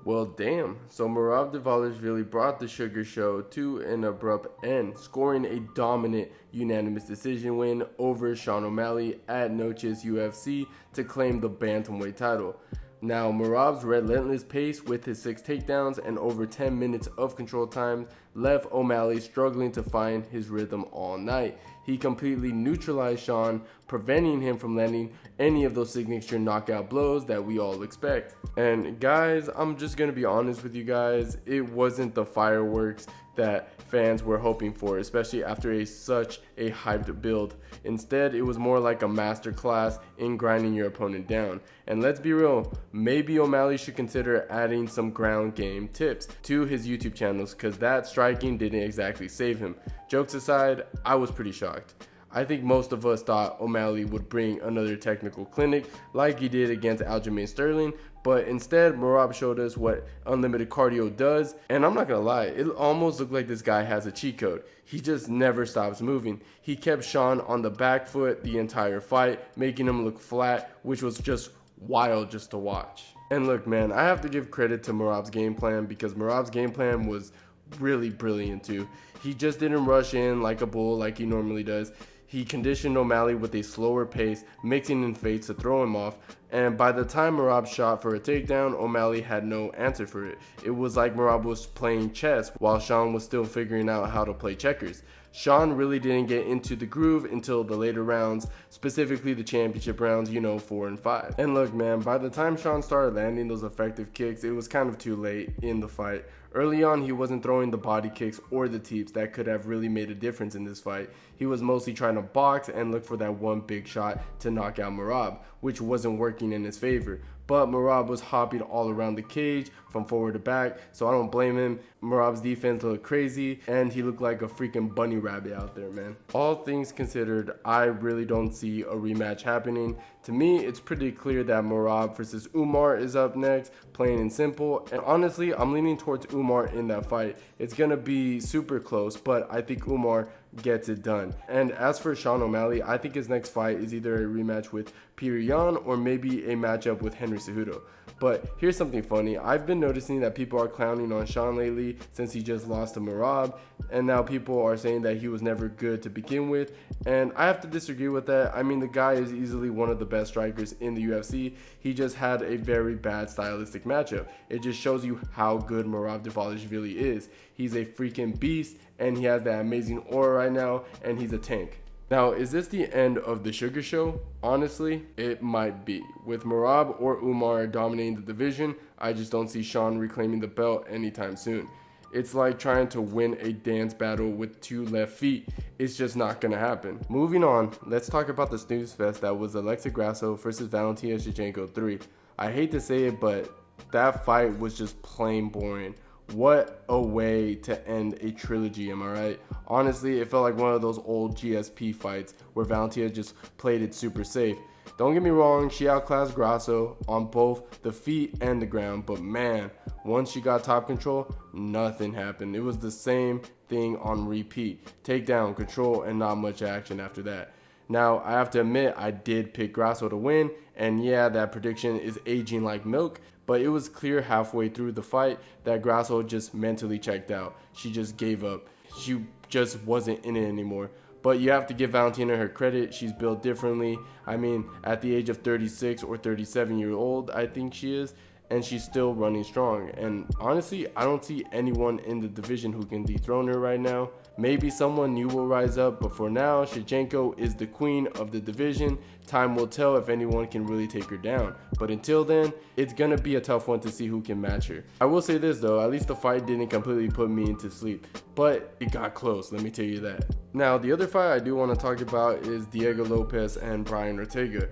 Well, damn. So Merab Dvalishvili brought the Sugar Show to an abrupt end, scoring a dominant unanimous decision win over Sean O'Malley at Noches UFC to claim the bantamweight title. Now, Merab's relentless pace with his 6 takedowns and over 10 minutes of control time left O'Malley struggling to find his rhythm all night. He completely neutralized Sean, preventing him from landing any of those signature knockout blows that we all expect. And guys, I'm just going to be honest with you guys, it wasn't the fireworks that fans were hoping for, especially after such a hyped build. Instead, it was more like a masterclass in grinding your opponent down. And let's be real, maybe O'Malley should consider adding some ground game tips to his YouTube channels, because that striking didn't exactly save him. Jokes aside, I was pretty shocked. I think most of us thought O'Malley would bring another technical clinic like he did against Aljamain Sterling, but instead Merab showed us what unlimited cardio does, and I'm not gonna lie, it almost looked like this guy has a cheat code. He just never stops moving. He kept Sean on the back foot the entire fight, making him look flat, which was just wild just to watch. And look, man, I have to give credit to Merab's game plan, because Merab's game plan was really brilliant too. He just didn't rush in like a bull like he normally does. He conditioned O'Malley with a slower pace, mixing in feints to throw him off, and by the time Merab shot for a takedown, O'Malley had no answer for it. It was like Merab was playing chess while Sean was still figuring out how to play checkers. Sean really didn't get into the groove until the later rounds, specifically the championship rounds, 4 and 5. And look, man, by the time Sean started landing those effective kicks, it was kind of too late in the fight. Early on, he wasn't throwing the body kicks or the teeps that could have really made a difference in this fight. He was mostly trying to box and look for that one big shot to knock out Merab, which wasn't working in his favor. But Merab was hopping all around the cage from forward to back, so I don't blame him. Merab's defense looked crazy, and he looked like a freaking bunny rabbit out there, man. All things considered, I really don't see a rematch happening. To me, it's pretty clear that Merab versus Umar is up next, plain and simple. And honestly, I'm leaning towards Umar in that fight. It's gonna be super close, but I think Umar gets it done. And as for Sean O'Malley, I think his next fight is either a rematch with Peter Yan or maybe a matchup with Henry Cejudo. But here's something funny. I've been noticing that people are clowning on Sean lately since he just lost to Merab, and now people are saying that he was never good to begin with, and I have to disagree with that. I mean, the guy is easily one of the best strikers in the UFC. He just had a very bad stylistic matchup. It just shows you how good Merab Dvalishvili is. He's a freaking beast, and he has that amazing aura right now, and he's a tank. Now, is this the end of the Sugar Show? Honestly, it might be. With Merab or Umar dominating the division, I just don't see Sean reclaiming the belt anytime soon. It's like trying to win a dance battle with 2 left feet. It's just not gonna happen. Moving on, let's talk about the snooze fest that was Alexa Grasso versus Valentina Shevchenko 3. I hate to say it, but that fight was just plain boring. What a way to end a trilogy, am I right? Honestly, it felt like one of those old GSP fights where Valentina just played it super safe. Don't get me wrong, she outclassed Grasso on both the feet and the ground, but man, once she got top control, nothing happened. It was the same thing on repeat. Takedown, control, and not much action after that. Now, I have to admit, I did pick Grasso to win, and yeah, that prediction is aging like milk, but it was clear halfway through the fight that Grasso just mentally checked out. She just gave up. She just wasn't in it anymore. But you have to give Valentina her credit. She's built differently. I mean, at the age of 36 or 37 years old, I think she is, and she's still running strong. And honestly, I don't see anyone in the division who can dethrone her right now. Maybe someone new will rise up, but for now, Shevchenko is the queen of the division. Time will tell if anyone can really take her down. But until then, it's gonna be a tough one to see who can match her. I will say this though, at least the fight didn't completely put me into sleep, but it got close, let me tell you that. Now, the other fight I do want to talk about is Diego Lopes and Brian Ortega.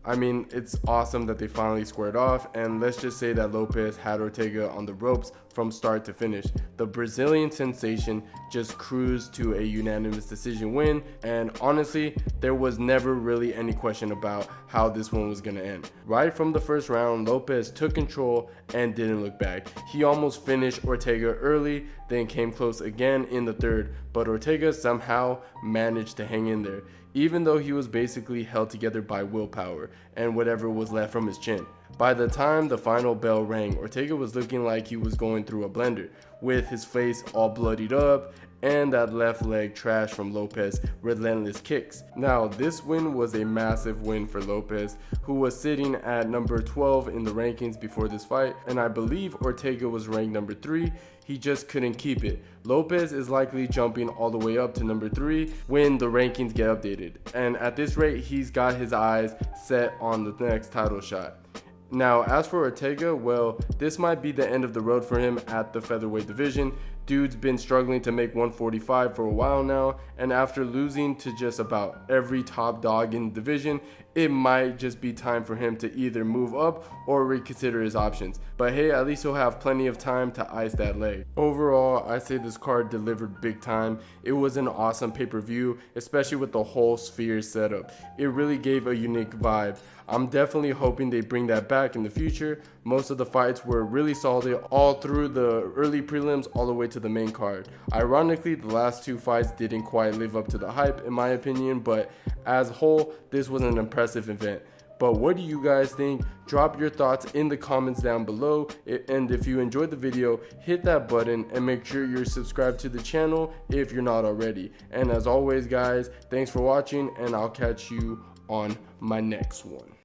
I mean, it's awesome that they finally squared off, and let's just say that Lopez had Ortega on the ropes from start to finish. The Brazilian sensation just cruised to a unanimous decision win, and honestly, there was never really any question about how this one was gonna end. Right from the first round, Lopez took control and didn't look back. He almost finished Ortega early, then came close again in the third, but Ortega somehow managed to hang in there, even though he was basically held together by willpower and whatever was left from his chin. By the time the final bell rang, Ortega was looking like he was going through a blender, with his face all bloodied up and that left leg trash from Lopez' relentless kicks. Now, this win was a massive win for Lopez, who was sitting at number 12 in the rankings before this fight, and I believe Ortega was ranked number 3. He just couldn't keep it. Lopez is likely jumping all the way up to number 3 when the rankings get updated, and at this rate, he's got his eyes set on the next title shot. Now, as for Ortega, well, this might be the end of the road for him at the featherweight division. Dude's been struggling to make 145 for a while now, and after losing to just about every top dog in the division, it might just be time for him to either move up or reconsider his options. But hey, at least he'll have plenty of time to ice that leg. Overall, I say this card delivered big time. It was an awesome pay-per-view, especially with the whole Sphere setup. It really gave a unique vibe. I'm definitely hoping they bring that back in the future. Most of the fights were really solid all through the early prelims all the way to the main card. Ironically, the last 2 fights didn't quite live up to the hype in my opinion, but as a whole, this was an impressive event. But what do you guys think? Drop your thoughts in the comments down below, and if you enjoyed the video, hit that button and make sure you're subscribed to the channel if you're not already. And as always guys, thanks for watching, and I'll catch you on my next one.